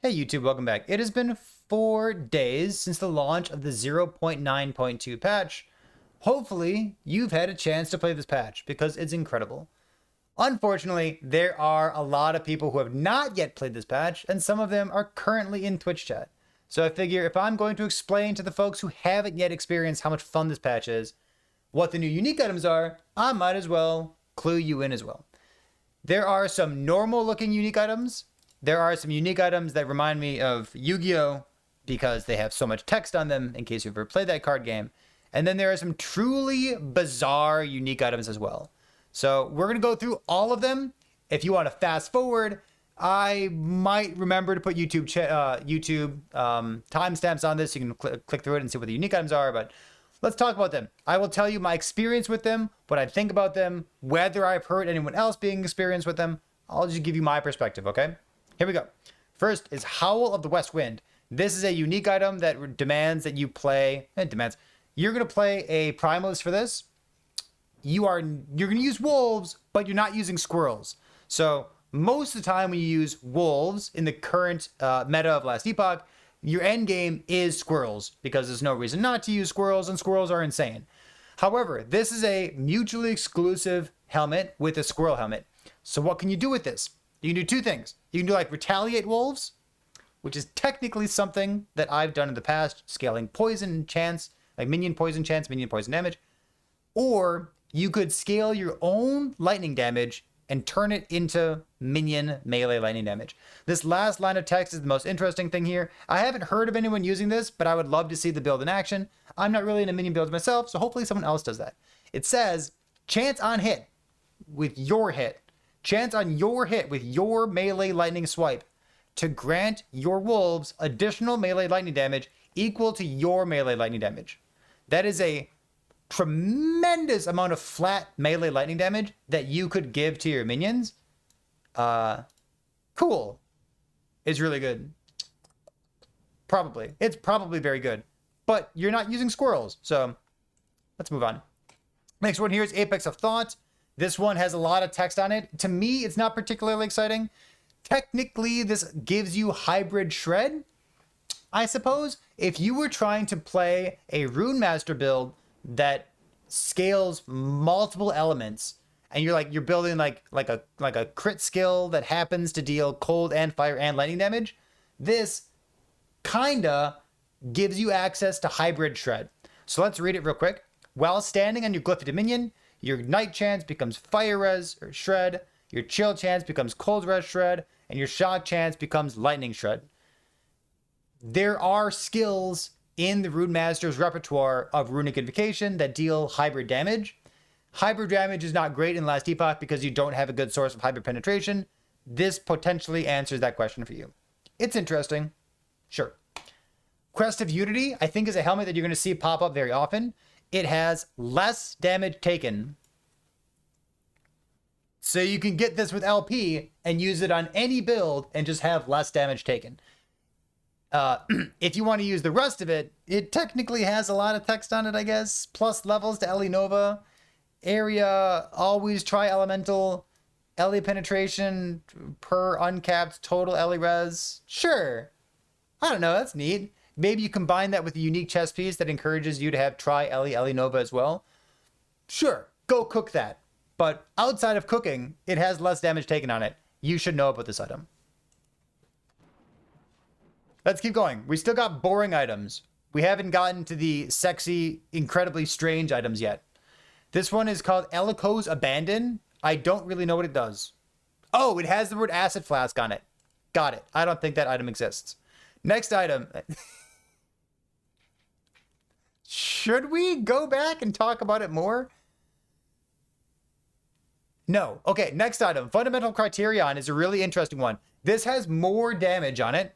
Hey YouTube, welcome back. It has been 4 days since the launch of the 0.9.2 patch. Hopefully, you've had a chance to play this patch because it's incredible. Unfortunately, there are a lot of people who have not yet played this patch, and some of them are currently in Twitch chat. So I figure if I'm going to explain to the folks who haven't yet experienced how much fun this patch is, what the new unique items are, I might as well clue you in as well. There are some normal looking unique items. There are some unique items that remind me of Yu-Gi-Oh! Because they have so much text on them, in case you've ever played that card game. And then there are some truly bizarre unique items as well. So we're going to go through all of them. If you want to fast forward, I might remember to put YouTube timestamps on this. You can click through it and see what the unique items are, but let's talk about them. I will tell you my experience with them, what I think about them, whether I've heard anyone else being experienced with them. I'll just give you my perspective, okay? Here we go. First is Howl of the West Wind. This is a unique item that demands that you play. You're going to play a Primalist for this. You're going to use wolves, but you're not using squirrels. So most of the time when you use wolves in the current meta of Last Epoch, your end game is squirrels because there's no reason not to use squirrels, and squirrels are insane. However, this is a mutually exclusive helmet with a squirrel helmet. So what can you do with this? You can do two things. You can do like retaliate wolves, which is technically something that I've done in the past, scaling poison chance, like minion poison chance, minion poison damage. Or you could scale your own lightning damage and turn it into minion melee lightning damage. This last line of text is the most interesting thing here. I haven't heard of anyone using this, but I would love to see the build in action. I'm not really into minion builds myself, so hopefully someone else does that. It says, chance on hit with your hit. Chance on your hit with your melee lightning swipe to grant your wolves additional melee lightning damage equal to your melee lightning damage. That is a tremendous amount of flat melee lightning damage that you could give to your minions. Cool. It's really good. Probably. It's probably very good. But you're not using squirrels, so let's move on. Next one here is Apex of Thought. This one has a lot of text on it. To me, it's not particularly exciting. Technically, this gives you hybrid shred, I suppose. If you were trying to play a Rune Master build that scales multiple elements, and you're building like a crit skill that happens to deal cold and fire and lightning damage, this kinda gives you access to hybrid shred. So let's read it real quick. While standing on your glyph minion, your Ignite chance becomes Fire Res or Shred, your Chill chance becomes Cold Res Shred, and your Shock chance becomes Lightning Shred. There are skills in the Rune Master's repertoire of Runic Invocation that deal hybrid damage. Hybrid damage is not great in Last Epoch because you don't have a good source of hybrid penetration. This potentially answers that question for you. It's interesting. Sure. Crest of Unity, I think, is a helmet that you're going to see pop up very often. It has less damage taken. So you can get this with LP and use it on any build and just have less damage taken. If you want to use the rest of it, it technically has a lot of text on it, I guess. Plus levels to Ellie Nova. Area, always try elemental. Ellie penetration per uncapped total Ellie res. Sure. I don't know, that's neat. Maybe you combine that with a unique chess piece that encourages you to have try Ellie Nova as well. Sure, go cook that. But outside of cooking, it has less damage taken on it. You should know about this item. Let's keep going. We still got boring items. We haven't gotten to the sexy, incredibly strange items yet. This one is called Elecoe's Abandon. I don't really know what it does. Oh, it has the word Acid Flask on it. Got it. I don't think that item exists. Next item. Should we go back and talk about it more? No. Okay, next item. Fundamental Criterion is a really interesting one. This has more damage on it.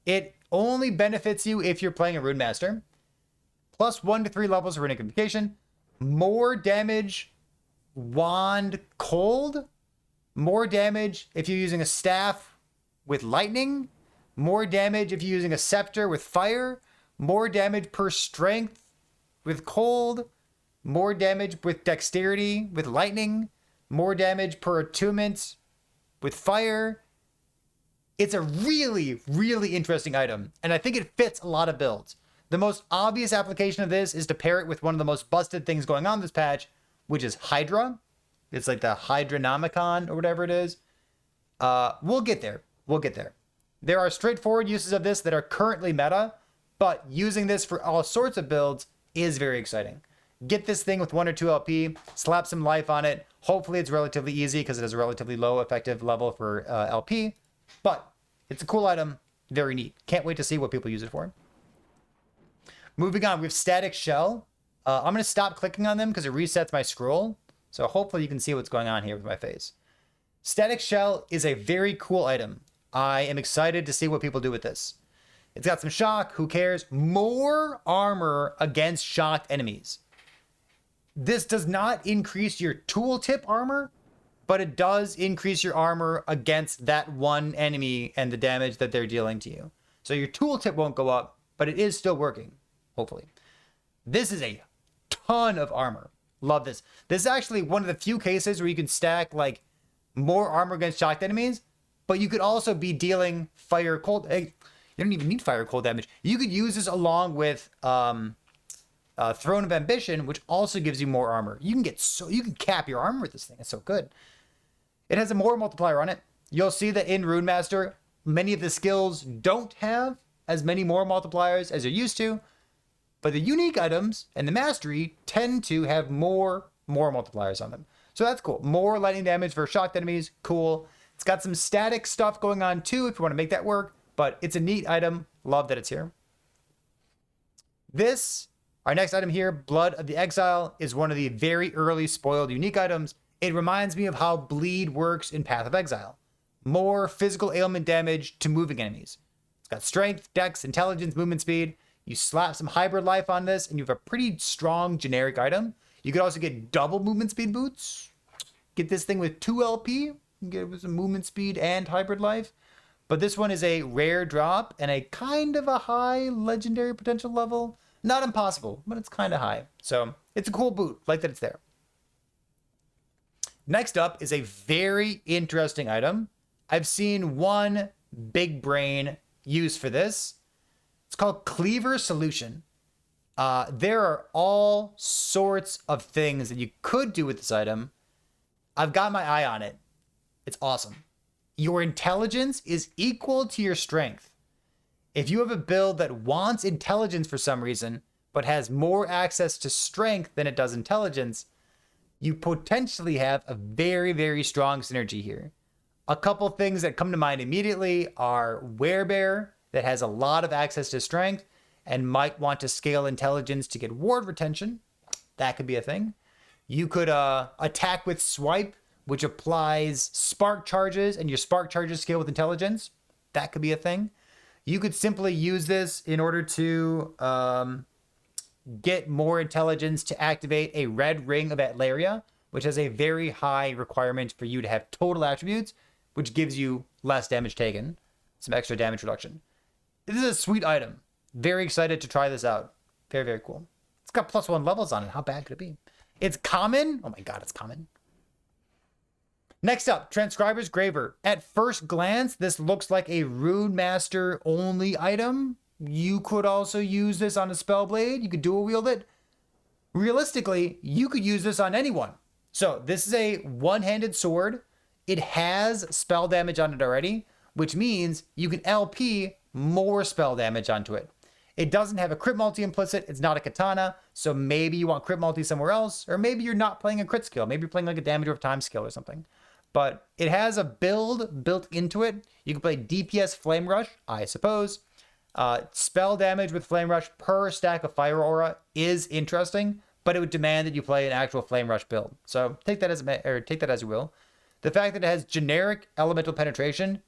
It only benefits you if you're playing a Rune Master. Plus 1 to 3 levels of Runic Invocation. More damage wand cold. More damage if you're using a staff with lightning. More damage if you're using a scepter with fire. More damage per strength with cold. More damage with dexterity with lightning. More damage per attunement with fire. It's a really, really interesting item, and I think it fits a lot of builds. The most obvious application of this is to pair it with one of the most busted things going on this patch, which is Hydra. It's like the Hydranomicon or whatever it is. We'll get there. We'll get there. There are straightforward uses of this that are currently meta, but using this for all sorts of builds is very exciting. Get this thing with 1 or 2 LP, slap some life on it. Hopefully it's relatively easy because it has a relatively low effective level for LP, but it's a cool item. Very neat. Can't wait to see what people use it for. Moving on, we have Static Shell. I'm going to stop clicking on them because it resets my scroll. So hopefully you can see what's going on here with my face. Static Shell is a very cool item. I am excited to see what people do with this. It's got some shock. Who cares? More armor against shocked enemies. This does not increase your tooltip armor, but it does increase your armor against that one enemy and the damage that they're dealing to you. So your tooltip won't go up, but it is still working. Hopefully. This is a ton of armor. Love this. This is actually one of the few cases where you can stack like more armor against shocked enemies, but you could also be dealing fire cold. You don't even need fire cold damage. You could use this along with Throne of Ambition, which also gives you more armor. You can cap your armor with this thing. It's so good. It has a more multiplier on it. You'll see that in Rune Master, many of the skills don't have as many more multipliers as you're used to. But the unique items and the mastery tend to have more multipliers on them. So that's cool. More lightning damage for shocked enemies. Cool. It's got some static stuff going on too if you want to make that work. But it's a neat item. Love that it's here. Our next item here, Blood of the Exile, is one of the very early spoiled unique items. It reminds me of how Bleed works in Path of Exile. More physical ailment damage to moving enemies. It's got strength, dex, intelligence, movement speed. You slap some hybrid life on this, and you have a pretty strong generic item. You could also get double movement speed boots. Get this thing with 2 LP. Get it with some movement speed and hybrid life. But this one is a rare drop and a kind of a high legendary potential level. Not impossible, but it's kind of high. So it's a cool boot. Like that it's there. Next up is a very interesting item. I've seen one big brain use for this. It's called Cleaver Solution. There are all sorts of things that you could do with this item. I've got my eye on it. It's awesome. Your intelligence is equal to your strength. If you have a build that wants intelligence for some reason, but has more access to strength than it does intelligence, you potentially have a very, very strong synergy here. A couple things that come to mind immediately are Werebear, that has a lot of access to strength and might want to scale intelligence to get ward retention. That could be a thing. You could attack with Swipe, which applies spark charges, and your spark charges scale with intelligence. That could be a thing. You could simply use this in order to get more intelligence to activate a red ring of Atlaria, which has a very high requirement for you to have total attributes, which gives you less damage taken, some extra damage reduction. This is a sweet item. Very excited to try this out. Very, very cool. It's got +1 levels on it. How bad could it be? It's common. Oh my god, it's common. Next up, Transcriber's Graver. At first glance, this looks like a Rune Master only item. You could also use this on a Spellblade. You could dual wield it. Realistically, you could use this on anyone. So this is a one-handed sword. It has spell damage on it already, which means you can LP more spell damage onto it. It doesn't have a crit multi implicit. It's not a katana. So maybe you want crit multi somewhere else, or maybe you're not playing a crit skill. Maybe you're playing like a damage over time skill or something. But it has a build built into it. You can play DPS Flame Rush, I suppose. Spell damage with Flame Rush per stack of Fire Aura is interesting, but it would demand that you play an actual Flame Rush build. So take that as you will. The fact that it has generic elemental penetration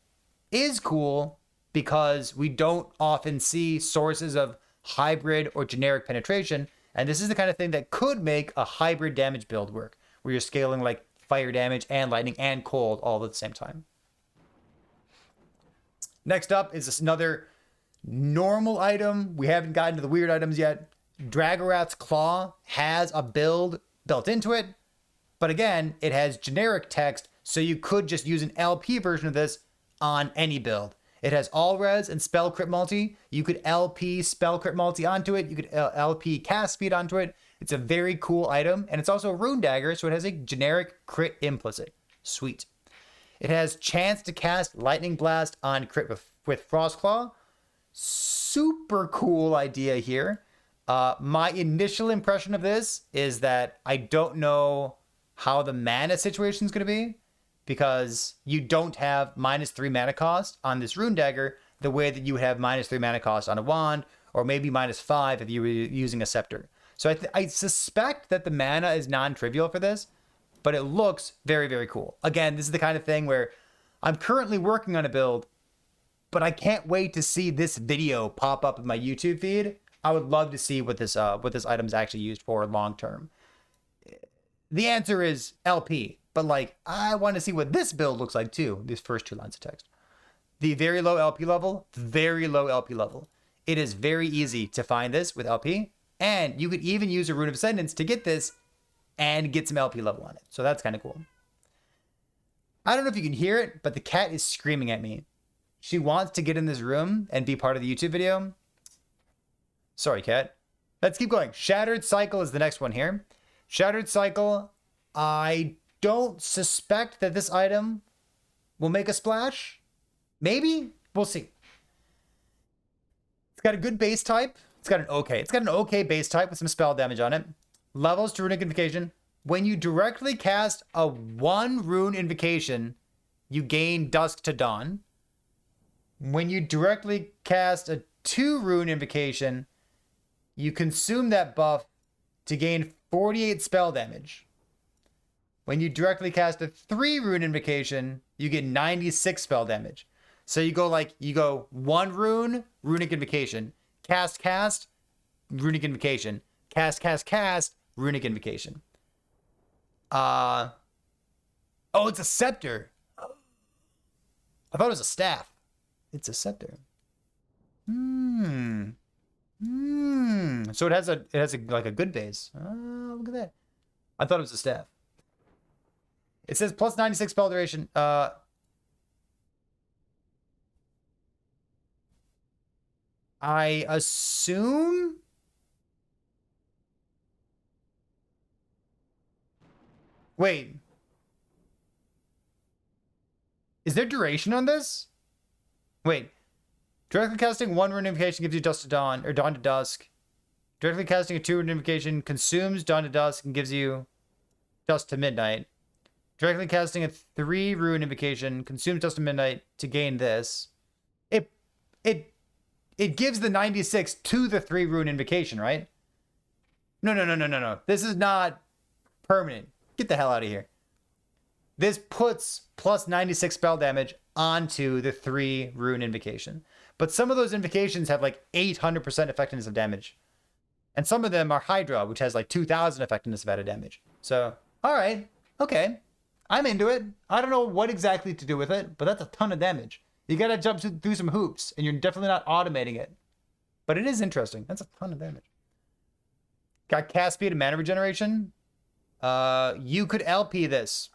is cool because we don't often see sources of hybrid or generic penetration, and this is the kind of thing that could make a hybrid damage build work, where you're scaling like fire damage and lightning and cold all at the same time. Next up is another normal item. We haven't gotten to the weird items yet. Dragorath's Claw has a build built into it, but again, it has generic text, so you could just use an LP version of this on any build. It has all res and spell crit multi. You could LP spell crit multi onto it. You could LP cast speed onto it. It's a very cool item, and it's also a rune dagger, so it has a generic crit implicit. Sweet. It has chance to cast lightning blast on crit with Frostclaw. Super cool idea here. My initial impression of this is that I don't know how the mana situation is going to be, because you don't have -3 mana cost on this rune dagger the way that you would have -3 mana cost on a wand, or maybe -5 if you were using a scepter. So I suspect that the mana is non-trivial for this, but it looks very, very cool. Again, this is the kind of thing where I'm currently working on a build, but I can't wait to see this video pop up in my YouTube feed. I would love to see what this item is actually used for long term. The answer is LP, but like I want to see what this build looks like too. These first 2 lines of text. The very low LP level, very low LP level. It is very easy to find this with LP, and you could even use a Rune of Ascendance to get this and get some LP level on it. So that's kind of cool. I don't know if you can hear it, but the cat is screaming at me. She wants to get in this room and be part of the YouTube video. Sorry, cat. Let's keep going. Shattered Cycle is the next one here. Shattered Cycle, I don't suspect that this item will make a splash. Maybe? We'll see. It's got a good base type. It's got an okay base type with some spell damage on it. Levels to Runic Invocation. When you directly cast a 1 rune invocation, you gain Dusk to Dawn. When you directly cast a 2 rune invocation, you consume that buff to gain 48 spell damage. When you directly cast a 3 rune invocation, you get 96 spell damage. So you go 1 rune, Runic Invocation, cast, Runic Invocation, cast, Runic Invocation. Oh, it's a scepter. I thought it was a staff. It's a scepter. So it has like a good base. Oh, look at that. I thought it was a staff. It says plus 96 spell duration. I assume. Wait. Is there duration on this? Wait. Directly casting 1 rune invocation gives you Dusk to Dawn, or Dawn to Dusk. Directly casting a 2 rune invocation consumes Dawn to Dusk and gives you Dusk to Midnight. Directly casting a 3 rune invocation consumes Dusk to Midnight to gain this. It gives the 96 to the 3 rune invocation, right? No. This is not permanent. Get the hell out of here. This puts plus 96 spell damage onto the 3 rune invocation. But some of those invocations have like 800% effectiveness of damage. And some of them are Hydrae, which has like 2000 effectiveness of added damage. So, all right. Okay. I'm into it. I don't know what exactly to do with it, but that's a ton of damage. You got to jump through some hoops, and you're definitely not automating it. But it is interesting. That's a ton of damage. Got cast speed and mana regeneration. You could LP this.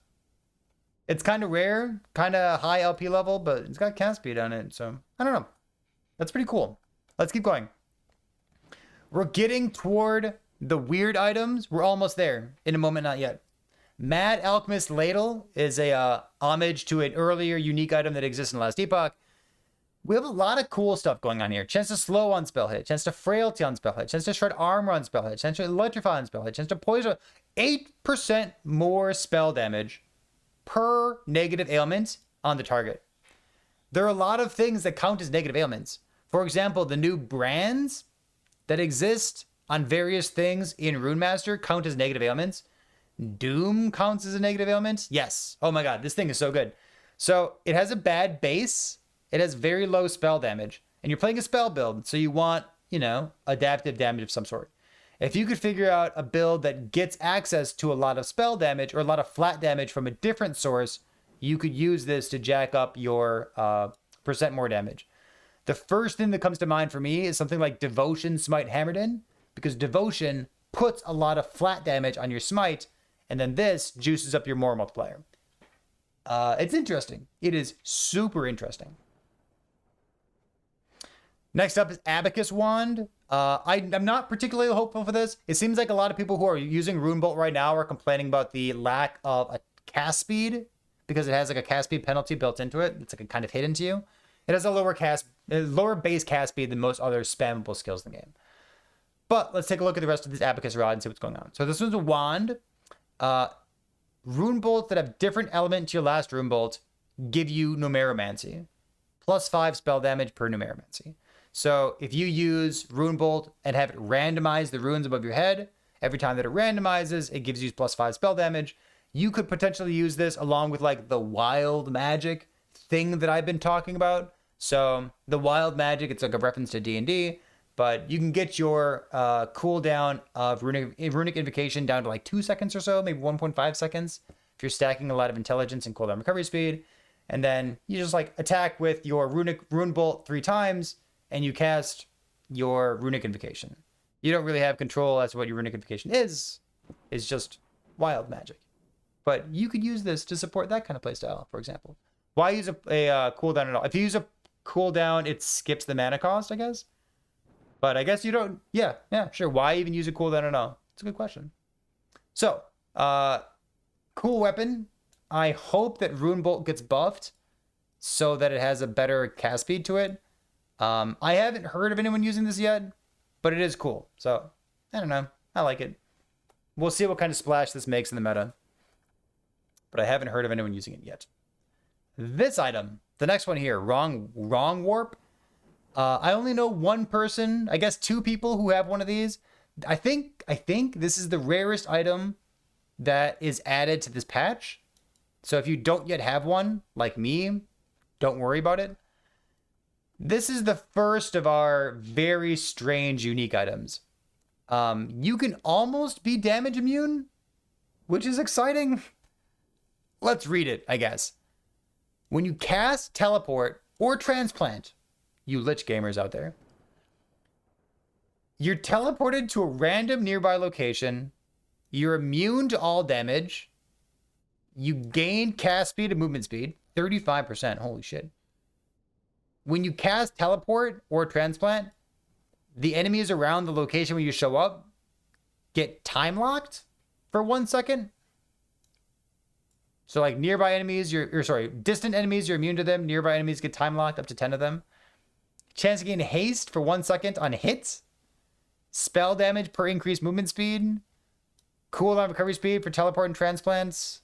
It's kind of rare, kind of high LP level, but it's got cast speed on it. So, I don't know. That's pretty cool. Let's keep going. We're getting toward the weird items. We're almost there. In a moment, not yet. Mad Alchemist Ladle is a homage to an earlier unique item that exists in the last epoch. We have a lot of cool stuff going on here. Chance to slow on spell hit, chance to frailty on spell hit, chance to shred armor on spell hit, chance to electrify on spell hit, chance to poison. 8% more spell damage per negative ailment on the target. There are a lot of things that count as negative ailments. For example, the new brands that exist on various things in Runemaster count as negative ailments. Doom counts as a negative ailment. Yes. Oh my god, this thing is so good. So it has a bad base. It has very low spell damage. And you're playing a spell build, so you want, adaptive damage of some sort. If you could figure out a build that gets access to a lot of spell damage or a lot of flat damage from a different source, you could use this to jack up your percent more damage. The first thing that comes to mind for me is something like Devotion Smite Hammered In, because Devotion puts a lot of flat damage on your smite, and then this juices up your more multiplier. It's interesting. It is super interesting. Next up is Abacus Wand. I'm not particularly hopeful for this. It seems like a lot of people who are using Runebolt right now are complaining about the lack of a cast speed because it has like a cast speed penalty built into it. It's like a kind of hidden to you. It has a lower base cast speed than most other spammable skills in the game. But let's take a look at the rest of this Abacus Rod and see what's going on. So this one's a wand. Rune bolts that have different element to your last rune bolt give you Numeromancy. +5 spell damage per Numeromancy. So if you use Rune Bolt and have it randomize the runes above your head, every time that it randomizes, it gives you +5 spell damage. You could potentially use this along with like the wild magic thing that I've been talking about. So the wild magic, it's like a reference to D&D, but you can get your cooldown of runic invocation down to like 2 seconds or so, maybe 1.5 seconds if you're stacking a lot of intelligence and cooldown recovery speed. And then you just like attack with your rune bolt 3 times and you cast your runic invocation. You don't really have control as to what your runic invocation is. It's just wild magic. But you could use this to support that kind of playstyle, for example. Why use a cooldown at all? If you use a cooldown, it skips the mana cost, I guess. But I guess you don't... Yeah, sure. Why even use a cooldown at all? It's a good question. So, cool weapon. I hope that Rune Bolt gets buffed so that it has a better cast speed to it. I haven't heard of anyone using this yet, but it is cool. So, I don't know. I like it. We'll see what kind of splash this makes in the meta. But I haven't heard of anyone using it yet. This item, the next one here, Wrongwarp. I only know one person, I guess 2 people who have one of these. I think this is the rarest item that is added to this patch. So if you don't yet have one, like me, don't worry about it. This is the first of our very strange unique items. You can almost be damage immune, which is exciting. Let's read it, I guess. When you cast, teleport, or transplant, you Lich gamers out there, you're teleported to a random nearby location. You're immune to all damage. You gain cast speed and movement speed, 35%. Holy shit. When you cast teleport or transplant, the enemies around the location where you show up get time locked for 1 second. So like nearby enemies, distant enemies, you're immune to them. Nearby enemies get time locked, up to 10 of them. Chance to gain haste for 1 second on hits. Spell damage per increased movement speed. Cooldown recovery speed for teleport and transplants.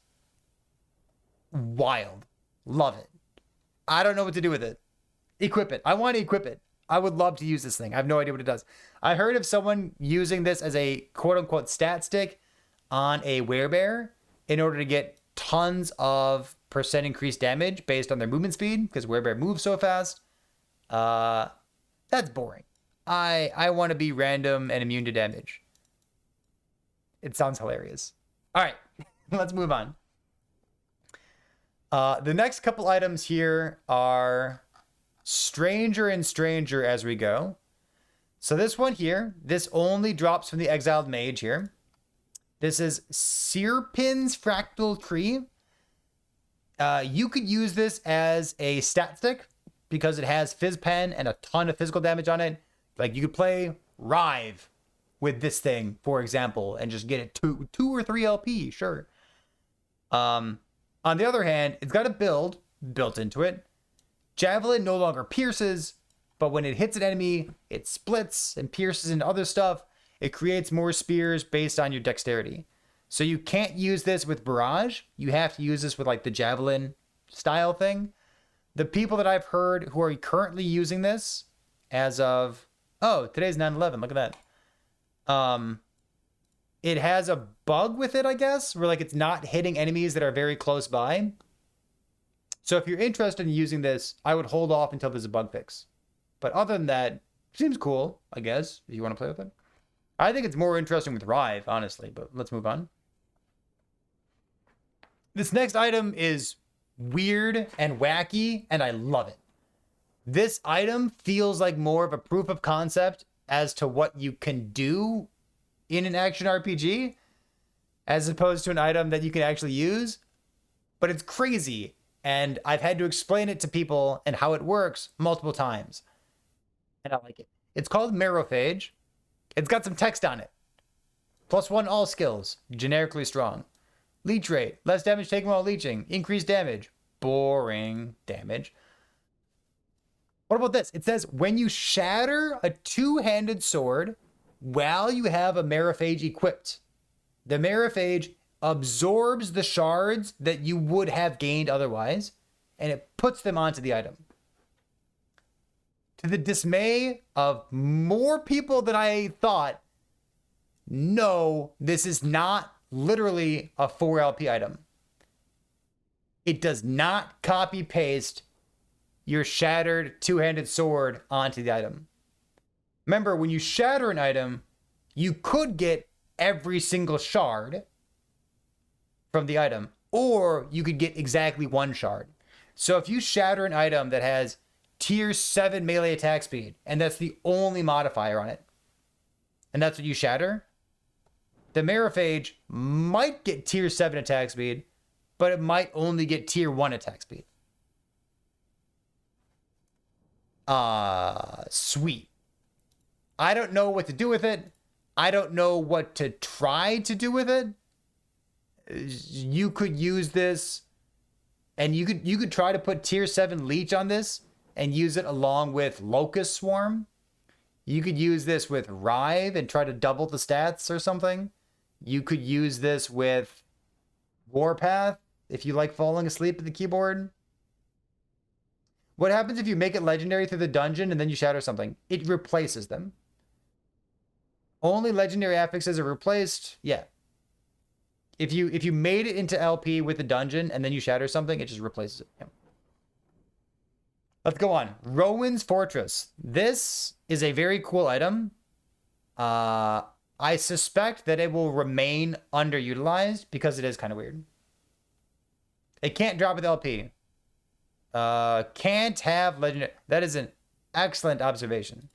Wild. Love it. I don't know what to do with it. Equip it. I want to equip it. I would love to use this thing. I have no idea what it does. I heard of someone using this as a quote-unquote stat stick on a werebear in order to get tons of % increased damage based on their movement speed because werebear moves so fast. That's boring. I want to be random and immune to damage. It sounds hilarious. All right, let's move on. The next couple items here are stranger and stranger as we go. So this one here, this only drops from the Exiled Mage here. This is Sierpin's Fractal Tree. You could use this as a stat stick because it has Fizz Pen and a ton of physical damage on it. Like you could play Rive with this thing, for example, and just get it 2 or 3 LP, sure. On the other hand, it's got a build built into it. Javelin no longer pierces, but when it hits an enemy, it splits and pierces into other stuff. It creates more spears based on your dexterity. So you can't use this with Barrage. You have to use this with like the Javelin style thing. The people that I've heard who are currently using this as of... Oh, today's 9/11. Look at that. It has a bug with it, I guess, where like it's not hitting enemies that are very close by. So if you're interested in using this, I would hold off until there's a bug fix. But other than that, seems cool, I guess, if you want to play with it. I think it's more interesting with Rive, honestly, but let's move on. This next item is weird and wacky, and I love it. This item feels like more of a proof of concept as to what you can do in an action RPG, as opposed to an item that you can actually use. But it's crazy, and I've had to explain it to people and how it works multiple times. and I like it. It's called Merophage. It's got some text on it. +1 all skills, generically strong. Leech rate, less damage taken while leeching. Increased damage, boring damage. What about this? It says when you shatter a two-handed sword while you have a Merophage equipped, the Merophage absorbs the shards that you would have gained otherwise, and it puts them onto the item. To the dismay of more people than I thought, no, this is not literally a 4 LP item. It does not copy paste your shattered two-handed sword onto the item. Remember, when you shatter an item, you could get every single shard from the item, or you could get exactly one shard. So if you shatter an item that has tier 7 melee attack speed, and that's the only modifier on it, and that's what you shatter, the Merophage might get tier 7 attack speed, but it might only get tier 1 attack speed. Sweet. I don't know what to do with it. I don't know what to try to do with it. You could use this, and you could try to put tier 7 leech on this and use it along with Locust Swarm. You could use this with Rive and try to double the stats or something. You could use this with Warpath if you like falling asleep at the keyboard. What happens if you make it legendary through the dungeon and then you shatter something? It replaces them. Only legendary affixes are replaced. Yeah. If you made it into LP with the dungeon and then you shatter something, it just replaces it. Yeah. Let's go on. Rowan's Fortress. This is a very cool item. I suspect that it will remain underutilized because it is kind of weird. It can't drop with LP. Can't have legendary. That is an excellent observation.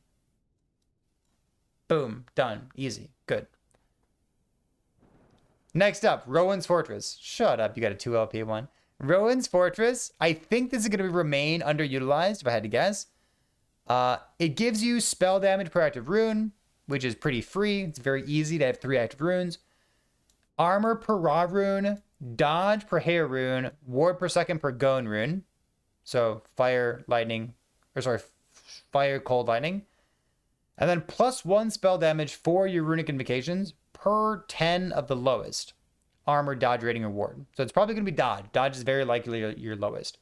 Boom. Done. Easy. Good. Next up, Rowan's Fortress. Shut up. You got a 2 LP one. Rowan's Fortress. I think this is going to remain underutilized, if I had to guess. It gives you spell damage per active rune, which is pretty free. It's very easy to have 3 active runes. Armor per raw rune, dodge per hair rune, ward per second per gone rune. So fire, lightning, fire, cold, lightning. And then +1 spell damage for your runic invocations per 10 of the lowest armor, dodge, rating, or ward. So it's probably going to be dodge. Dodge is very likely your lowest.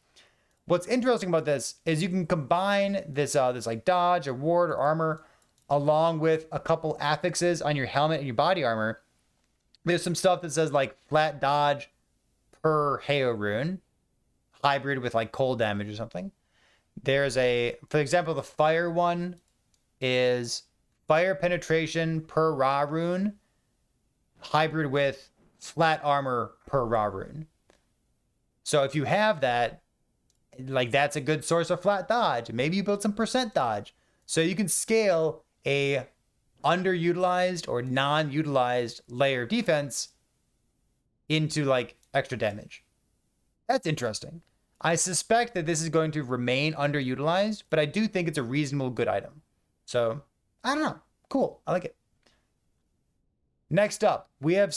What's interesting about this is you can combine this like dodge or ward or armor along with a couple affixes on your helmet and your body armor. There's some stuff that says like flat dodge per Heo rune, hybrid with like cold damage or something. There's for example, the fire one is fire penetration per raw rune, hybrid with flat armor per raw rune. So if you have that, like that's a good source of flat dodge. Maybe you build some percent dodge. So you can scale a underutilized or non-utilized layer of defense into like extra damage. That's interesting. I suspect that this is going to remain underutilized, but I do think it's a reasonable good item. So I don't know. Cool. I like it. Next up, we have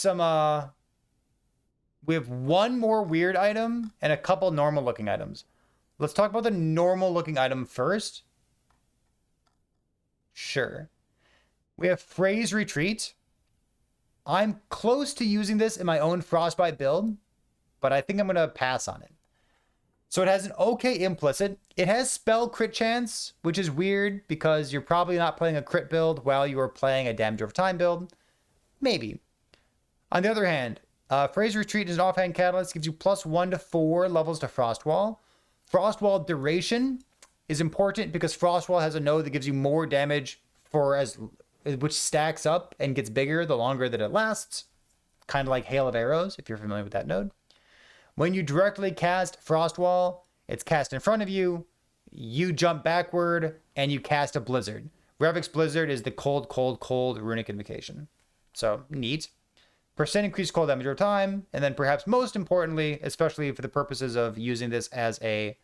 one more weird item and a couple normal looking items. Let's talk about the normal looking item first. Sure. We have Frey's Retreat. I'm close to using this in my own Frostbite build, but I think I'm going to pass on it. So it has an okay implicit. It has spell crit chance, which is weird because you're probably not playing a crit build while you are playing a damage over time build. Maybe. On the other hand, Frey's Retreat is an offhand catalyst, gives you +1 to 4 levels to Frostwall. Frostwall duration is important because Frostwall has a node that gives you more damage which stacks up and gets bigger the longer that it lasts. Kind of like Hail of Arrows, if you're familiar with that node. When you directly cast Frostwall, it's cast in front of you, you jump backward, and you cast a Blizzard. Revik's Blizzard is the cold, cold, cold runic invocation. So, neat. Percent increased cold damage over time, and then perhaps most importantly, especially for the purposes of using this as a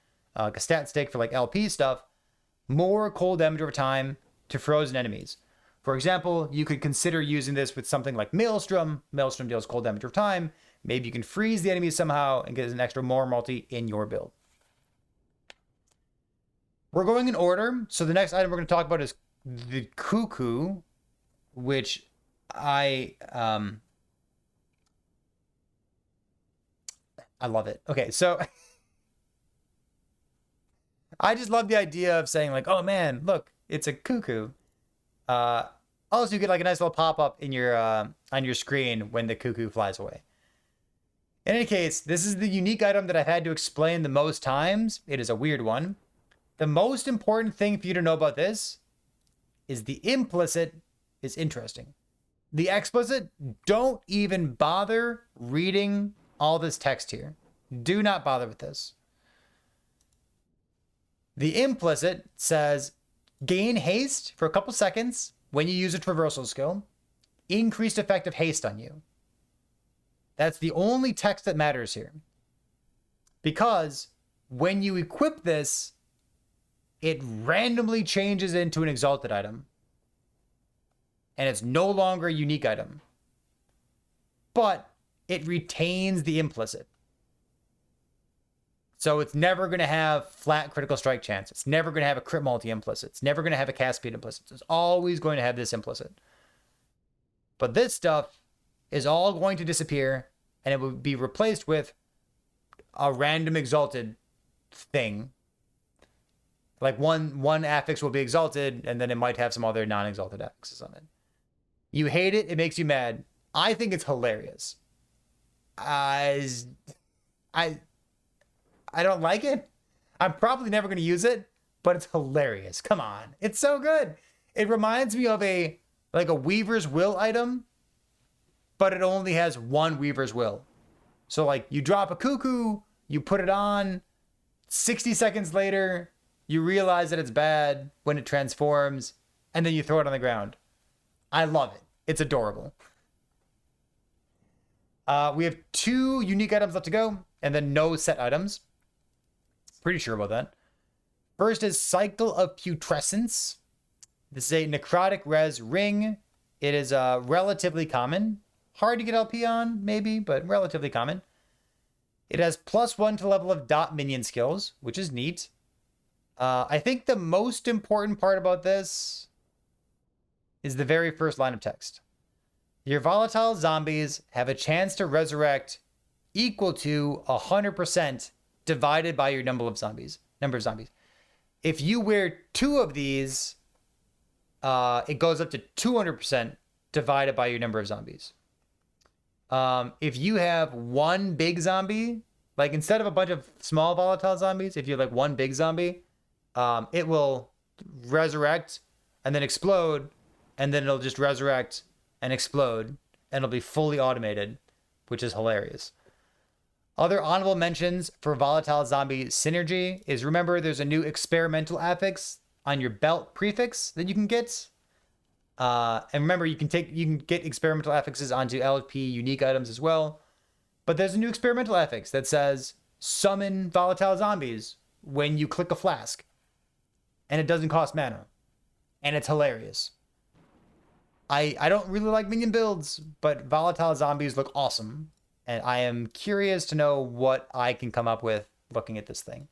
stat stick for like LP stuff, more cold damage over time to frozen enemies. For example, you could consider using this with something like Maelstrom. Maelstrom deals cold damage over time. Maybe you can freeze the enemy somehow and get an extra more multi in your build. We're going in order. So the next item we're going to talk about is the Cuckoo, which I love it. Okay, so I just love the idea of saying like, oh man, look, it's a Cuckoo. Also, you get like a nice little pop-up in your on your screen when the Cuckoo flies away. In any case, this is the unique item that I've had to explain the most times. It is a weird one. The most important thing for you to know about this is the implicit is interesting. The explicit, don't even bother reading all this text here. Do not bother with this. The implicit says, gain haste for a couple seconds when you use a traversal skill. Increased effective haste on you. That's the only text that matters here. Because when you equip this, it randomly changes into an exalted item. And it's no longer a unique item. But it retains the implicit. So it's never going to have flat critical strike chance. It's never going to have a crit multi implicit. It's never going to have a cast speed implicit. It's always going to have this implicit. But this stuff is all going to disappear, and it will be replaced with a random exalted thing. Like one affix will be exalted, and then it might have some other non-exalted affixes on it. You hate it, it makes you mad. I think it's hilarious. I don't like it. I'm probably never going to use it, but it's hilarious. Come on. It's so good. It reminds me of a Weaver's Will item, but it only has one Weaver's Will. So like you drop a Cuckoo, you put it on, 60 seconds later, you realize that it's bad when it transforms, and then you throw it on the ground. I love it. It's adorable. We have 2 unique items left to go, and then no set items. Pretty sure about that. First is Cycle of Putrescence. This is a necrotic res ring. It is relatively common. Hard to get LP on, maybe, but relatively common. It has +1 to level of dot minion skills, which is neat. I think the most important part about this is the very first line of text. Your volatile zombies have a chance to resurrect equal to 100% divided by your number of zombies. If you wear 2 of these, it goes up to 200% divided by your number of zombies. If you have 1 big zombie, like instead of a bunch of small volatile zombies, if you have like 1 big zombie, it will resurrect and then explode, and then it'll just resurrect and explode, and it'll be fully automated, which is hilarious. Other honorable mentions for volatile zombie synergy is, remember, there's a new experimental affix on your belt prefix that you can get. And remember, you can get experimental affixes onto LP unique items as well. But there's a new experimental affix that says summon volatile zombies when you click a flask. And it doesn't cost mana. And it's hilarious. I don't really like minion builds, but volatile zombies look awesome. And I am curious to know what I can come up with looking at this thing.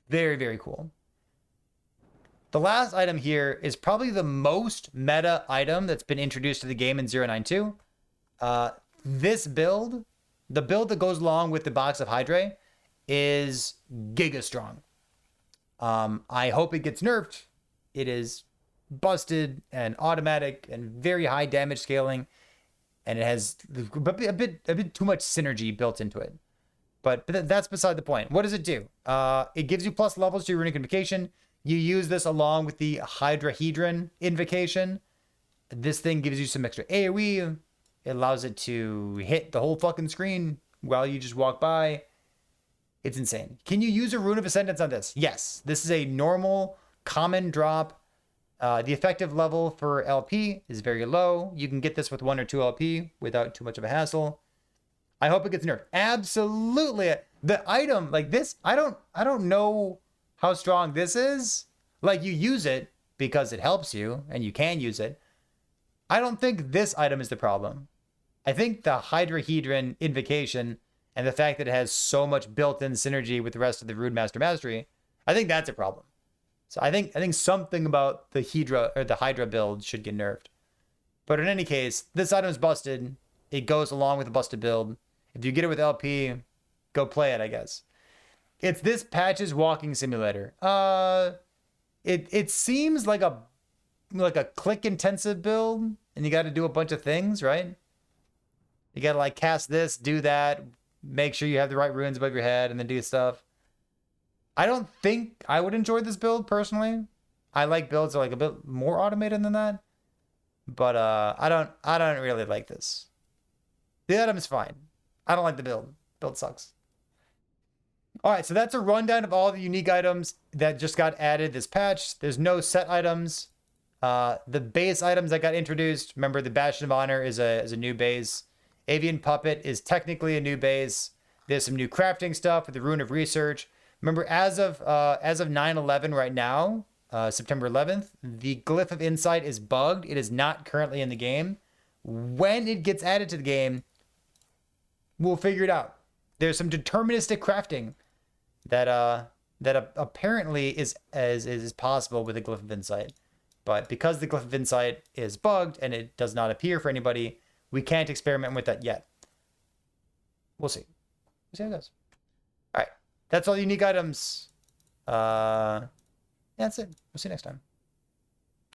Very, very cool. The last item here is probably the most meta item that's been introduced to the game in 092. This build, the build that goes along with the box of Hydrae, is giga strong. I hope it gets nerfed. It is busted and automatic and very high damage scaling, and it has a bit too much synergy built into it. But that's beside the point. What does it do? It gives you plus levels to your runic invocation. You use this along with the Hydrahedron invocation. This thing gives you some extra AoE. It allows it to hit the whole fucking screen while you just walk by. It's insane. Can you use a Rune of Ascendance on this? Yes. This is a normal, common drop. The effective level for LP is very low. You can get this with 1 or 2 LP without too much of a hassle. I hope it gets nerfed. Absolutely. The item like this, I don't know how strong this is. Like, you use it because it helps you and you can use it. I don't think this item is the problem. I think the Hydrae Invocation and the fact that it has so much built-in synergy with the rest of the Rune Master Mastery, I think that's a problem. So I think something about the Hydra build should get nerfed. But in any case, this item is busted. It goes along with a busted build. If you get it with LP, go play it, I guess. It's this patch's walking simulator. It seems like a click intensive build, and you got to do a bunch of things, right? You got to like cast this, do that, make sure you have the right runes above your head, and then do stuff. I don't think I would enjoy this build personally. I like builds that are like a bit more automated than that. But I don't really like this. The item is fine. I don't like the build. Build sucks. All right, so that's a rundown of all the unique items that just got added this patch. There's no set items. The base items that got introduced. Remember, the Bastion of Honor is a new base. Avian Puppet is technically a new base. There's some new crafting stuff with the Rune of Research. Remember, as of 9/11 right now, September 11th, the Glyph of Insight is bugged. It is not currently in the game. When it gets added to the game, we'll figure it out. There's some deterministic crafting that apparently is possible with the Glyph of Insight. But because the Glyph of Insight is bugged and it does not appear for anybody, we can't experiment with that yet. We'll see. We'll see how it goes. All right. That's all the unique items. That's it. We'll see you next time.